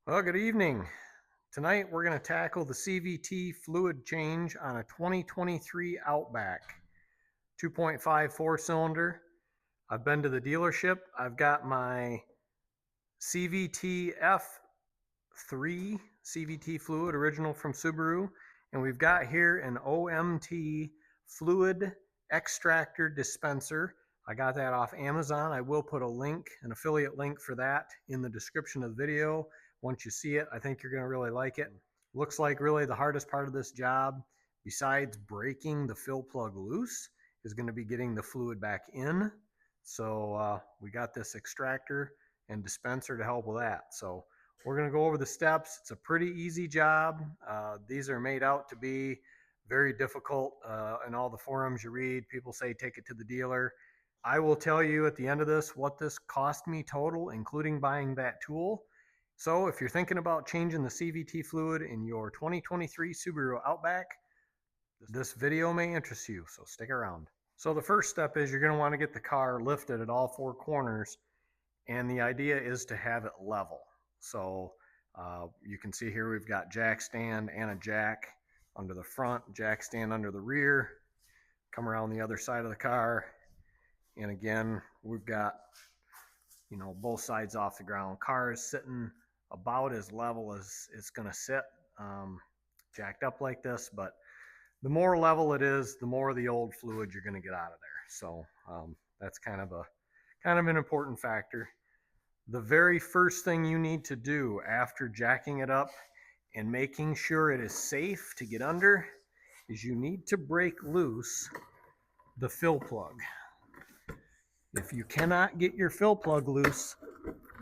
Well, good evening. Tonight we're going to tackle the CVT fluid change on a 2023 Outback 2.5 4-cylinder. I've been to the dealership. I've got my CVT F3 CVT fluid, original from Subaru, and we've got here an OMT fluid extractor dispenser. I got that off Amazon. I will put a link, an affiliate link for that in the description of the video. Once you see it, I think you're going to really like it. Looks like really the hardest part of this job, besides breaking the fill plug loose, is going to be getting the fluid back in. So we got this extractor and dispenser to help with that. So we're going to go over the steps. It's a pretty easy job. These are made out to be very difficult. In all the forums you read, people say take it to the dealer. I will tell you at the end of this what this cost me total, including buying that tool. So if you're thinking about changing the CVT fluid in your 2023 Subaru Outback, this video may interest you, so stick around. So the first step is you're going to want to get the car lifted at all four corners, and the idea is to have it level. So you can see here we've got jack stand and a jack under the front, jack stand under the rear. Come around the other side of the car, and again we've got, you know, both sides off the ground. Car is sitting about as level as it's going to sit, jacked up like this, but the more level it is, the more of the old fluid you're going to get out of there. So that's kind of an important factor. The very first thing you need to do after jacking it up and making sure it is safe to get under is you need to break loose the fill plug. If you cannot get your fill plug loose,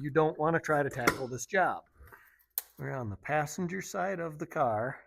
you don't want to try to tackle this job. We're on the passenger side of the car.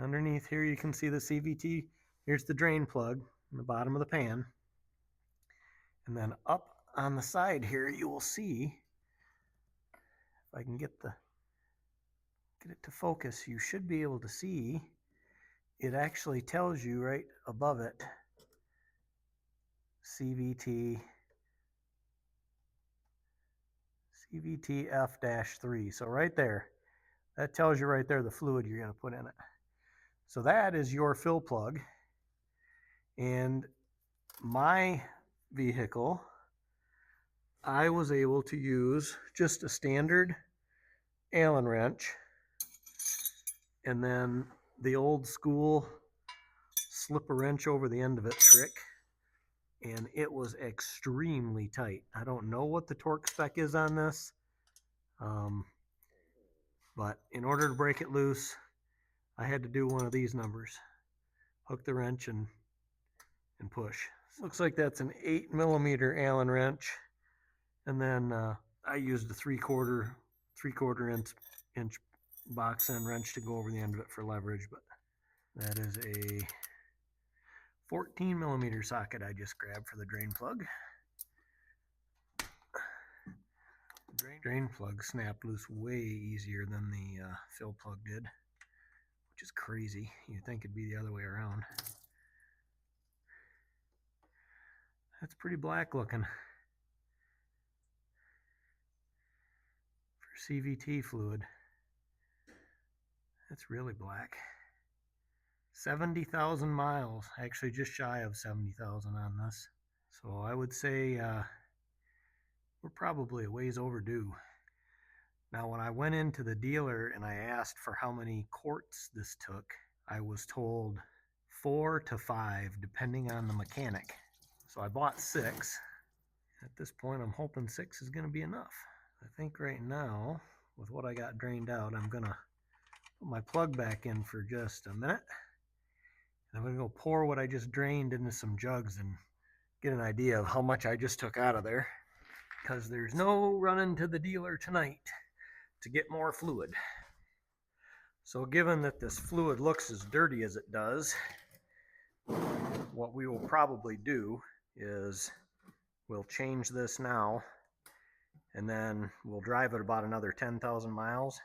Underneath here you can see the CVT. Here's the drain plug in the bottom of the pan. And then up on the side here you will see, if I can get it to focus, you should be able to see it actually tells you right above it CVT F-3. So right there, that tells you right there the fluid you're going to put in it. So that is your fill plug. And my vehicle, I was able to use just a standard Allen wrench and then the old school slip a wrench over the end of it trick, and it was extremely tight. I don't know what the torque spec is on this, but in order to break it loose, I had to do one of these numbers. Hook the wrench and push. Looks like that's an 8mm Allen wrench, and then I used a 3/4 inch box end wrench to go over the end of it for leverage, but that is a 14mm socket I just grabbed for the drain plug. Drain plug snapped loose way easier than the fill plug did, which is crazy. You'd think it'd be the other way around. That's pretty black looking for CVT fluid. That's really black. 70,000 miles, actually just shy of 70,000 on this. So I would say we're probably a ways overdue. Now when I went into the dealer and I asked for how many quarts this took, I was told 4 to 5 depending on the mechanic. So I bought 6. At this point I'm hoping 6 is going to be enough. I think right now, with what I got drained out, I'm going to put my plug back in for just a minute. I'm going to go pour what I just drained into some jugs and get an idea of how much I just took out of there, because there's no running to the dealer tonight to get more fluid. So given that this fluid looks as dirty as it does, what we will probably do is we'll change this now, and then we'll drive it about another 10,000 miles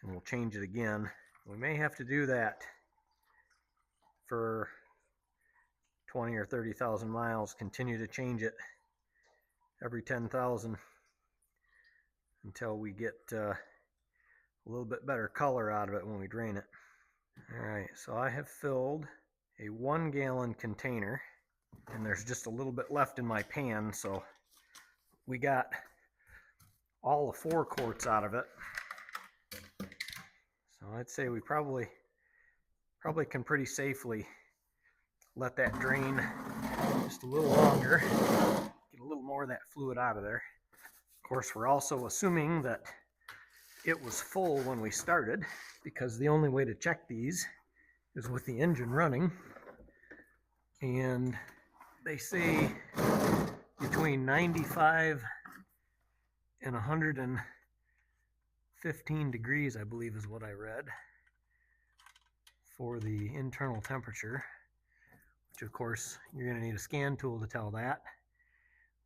and we'll change it again. We may have to do that for 20 or 30,000 miles, continue to change it every 10,000 until we get a little bit better color out of it when we drain it. Alright, so I have filled a 1 gallon container, and there's just a little bit left in my pan, so we got all the 4 quarts out of it. So I'd say we probably can pretty safely let that drain just a little longer, get a little more of that fluid out of there. Of course, we're also assuming that it was full when we started, because the only way to check these is with the engine running, and they say between 95 and 115 degrees, I believe is what I read, for the internal temperature, which of course you're going to need a scan tool to tell that,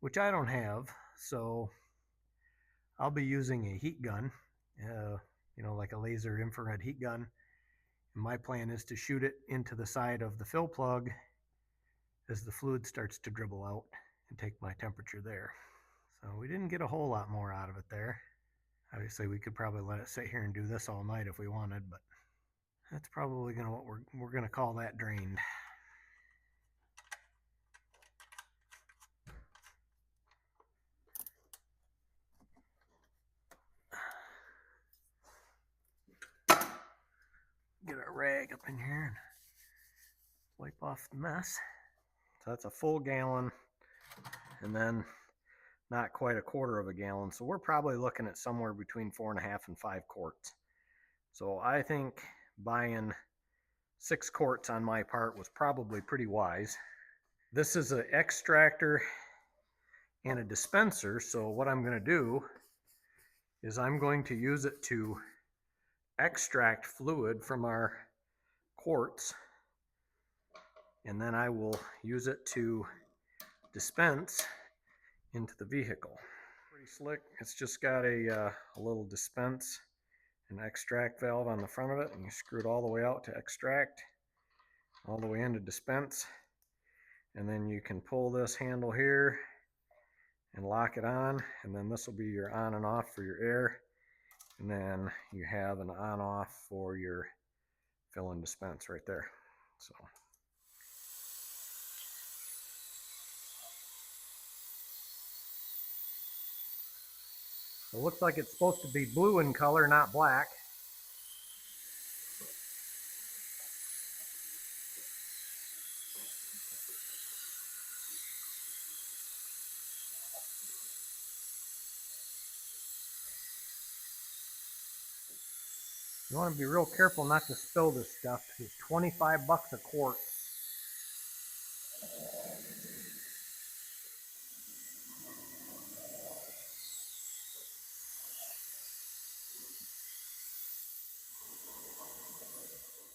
which I don't have, so I'll be using a heat gun, like a laser infrared heat gun. And my plan is to shoot it into the side of the fill plug as the fluid starts to dribble out and take my temperature there. So we didn't get a whole lot more out of it there. Obviously we could probably let it sit here and do this all night if we wanted, but that's probably what we're gonna call that drained. Get our rag up in here and wipe off the mess. So that's a full gallon, and then not quite a quarter of a gallon. So we're probably looking at somewhere between 4.5 and 5 quarts. So I think buying 6 quarts on my part was probably pretty wise. This is an extractor and a dispenser. So what I'm going to do is I'm going to use it to extract fluid from our quarts, and then I will use it to dispense into the vehicle. Pretty slick. It's just got a little dispense and extract valve on the front of it, and you screw it all the way out to extract, all the way into dispense, and then you can pull this handle here and lock it on, and then this will be your on and off for your air, and then you have an on off for your fill and dispense right there. So it looks like it's supposed to be blue in color, not black. You want to be real careful not to spill this stuff, because it's 25 bucks a quart.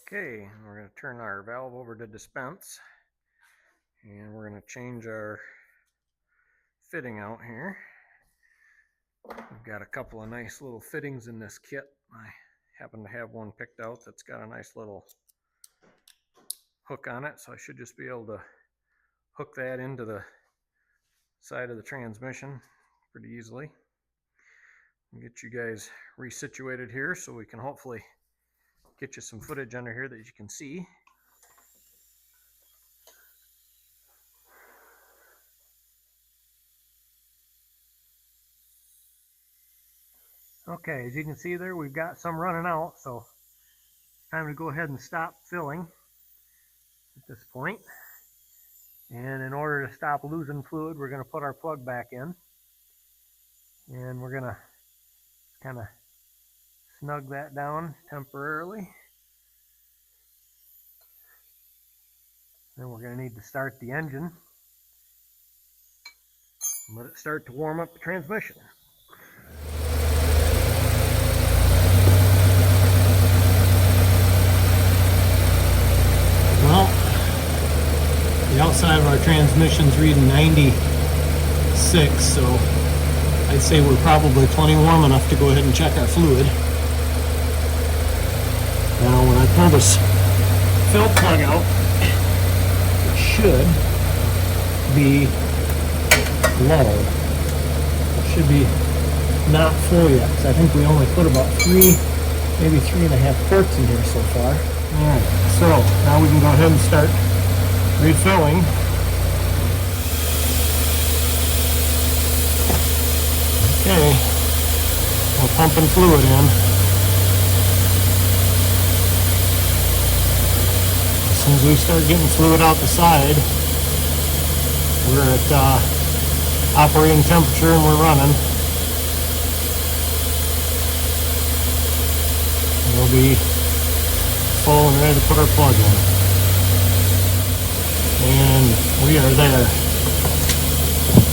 Okay, we're going to turn our valve over to dispense, and we're going to change our fitting out here. We've got a couple of nice little fittings in this kit. I happen to have one picked out that's got a nice little hook on it, so I should just be able to hook that into the side of the transmission pretty easily. I'll get you guys resituated here so we can hopefully get you some footage under here that you can see. Okay, as you can see there, we've got some running out, so it's time to go ahead and stop filling at this point. And in order to stop losing fluid, we're going to put our plug back in, and we're going to kind of snug that down temporarily. Then we're going to need to start the engine and let it start to warm up the transmission. Well, the outside of our transmission's reading 96, so I'd say we're probably plenty warm enough to go ahead and check our fluid. Now when I pull this fill plug out, it should be low. It should be not full yet, because I think we only put about maybe 3.5 quarts in here so far. Alright, so now we can go ahead and start refilling. Okay, we're pumping fluid in. As soon as we start getting fluid out the side, we're at operating temperature and we're running. We'll be full and ready to put our plug in. And we are there,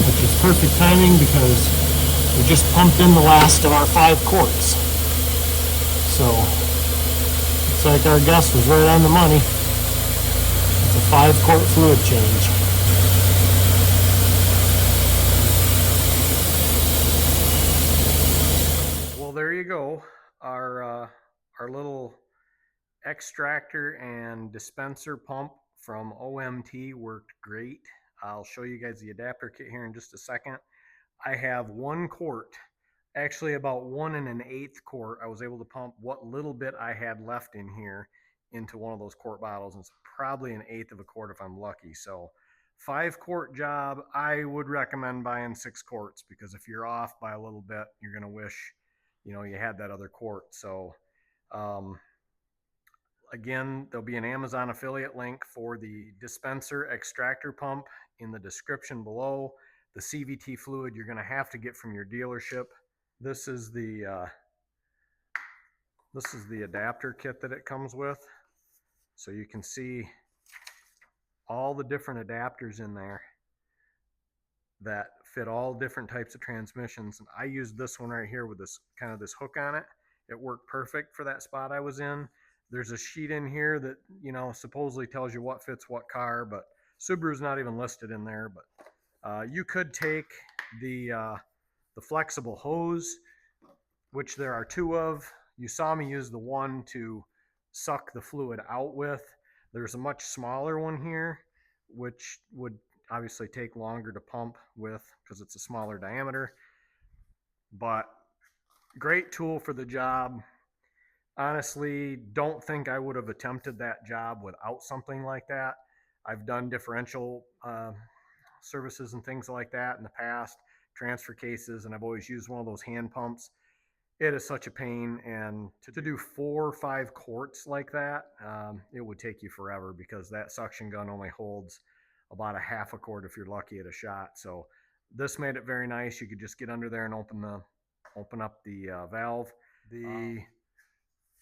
which is perfect timing because we just pumped in the last of our 5 quarts. So, looks like our guess was right on the money. It's a 5-quart fluid change. Well, there you go. Our little extractor and dispenser pump from OMT worked great. I'll show you guys the adapter kit here in just a second. I have 1 quart, actually about 1 1/8 quart. I was able to pump what little bit I had left in here into one of those quart bottles, and it's probably 1/8 of a quart if I'm lucky. So 5-quart job. I would recommend buying 6 quarts, because if you're off by a little bit, you're gonna wish you had that other quart. So again, there'll be an Amazon affiliate link for the dispenser extractor pump in the description below. The CVT fluid you're going to have to get from your dealership. This is the adapter kit that it comes with. So you can see all the different adapters in there that fit all different types of transmissions. And I used this one right here with this hook on it. It worked perfect for that spot I was in. There's a sheet in here that supposedly tells you what fits what car, but Subaru's not even listed in there. But you could take the flexible hose, which there are 2 of. You saw me use the one to suck the fluid out with. There's a much smaller one here, which would obviously take longer to pump with because it's a smaller diameter. But great tool for the job. Honestly, don't think I would have attempted that job without something like that. I've done differential services and things like that in the past, transfer cases, and I've always used one of those hand pumps. It is such a pain, and to do 4 or 5 quarts like that, it would take you forever, because that suction gun only holds about 1/2 quart if you're lucky at a shot. So this made it very nice. You could just get under there and open up the valve. The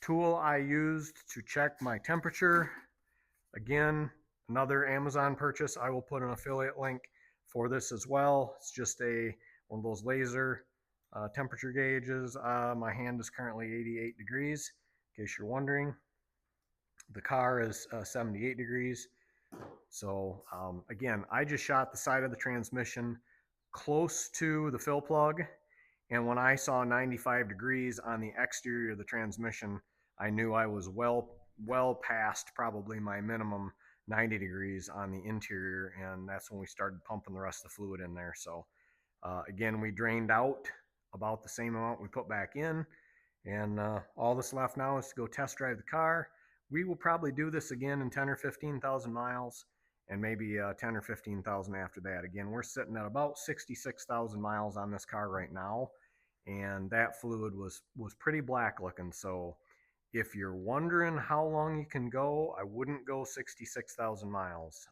tool I used to check my temperature, again, another Amazon purchase. I will put an affiliate link for this as well. It's just one of those laser temperature gauges. My hand is currently 88 degrees, in case you're wondering. The car is 78 degrees. So again, I just shot the side of the transmission close to the fill plug, and when I saw 95 degrees on the exterior of the transmission, I knew I was well past probably my minimum 90 degrees on the interior, and that's when we started pumping the rest of the fluid in there. So again, we drained out about the same amount we put back in, and all that's left now is to go test drive the car. We will probably do this again in 10 or 15,000 miles, and maybe 10 or 15,000 after that. Again, we're sitting at about 66,000 miles on this car right now, and that fluid was pretty black looking. So if you're wondering how long you can go, I wouldn't go 66,000 miles.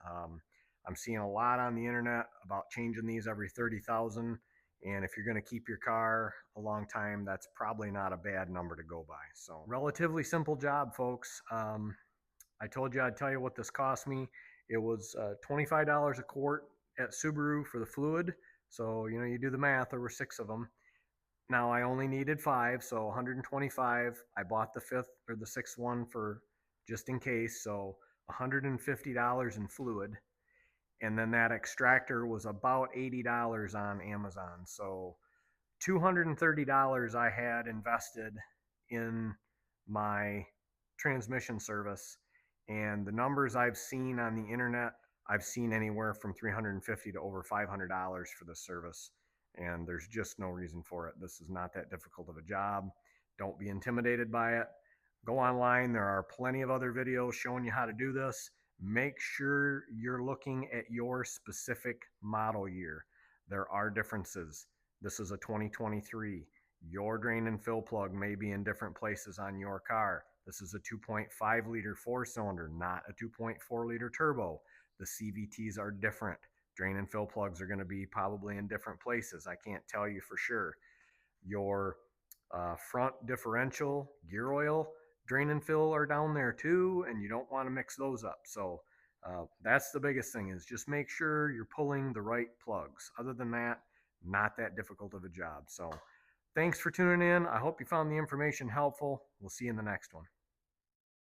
I'm seeing a lot on the internet about changing these every 30,000. And if you're going to keep your car a long time, that's probably not a bad number to go by. So relatively simple job, folks. I told you I'd tell you what this cost me. It was $25 a quart at Subaru for the fluid. So, you do the math, there were 6 of them. Now I only needed 5, so 125. I bought the 5th or the 6th one for just in case, so $150 in fluid. And then that extractor was about $80 on Amazon. So $230 I had invested in my transmission service. And the numbers I've seen on the internet, I've seen anywhere from $350 to over $500 for the service. and there's just no reason for it. This is not that difficult of a job. Don't be intimidated by it. Go online. There are plenty of other videos showing you how to do this. Make sure you're looking at your specific model year. There are differences. This is a 2023. Your drain and fill plug may be in different places on your car. This is a 2.5 liter four cylinder, not a 2.4 liter turbo. The CVTs are different. Drain and fill plugs are going to be probably in different places. I can't tell you for sure. Your front differential, gear oil, drain and fill are down there too, and you don't want to mix those up. So that's the biggest thing, is just make sure you're pulling the right plugs. Other than that, not that difficult of a job. So thanks for tuning in. I hope you found the information helpful. We'll see you in the next one.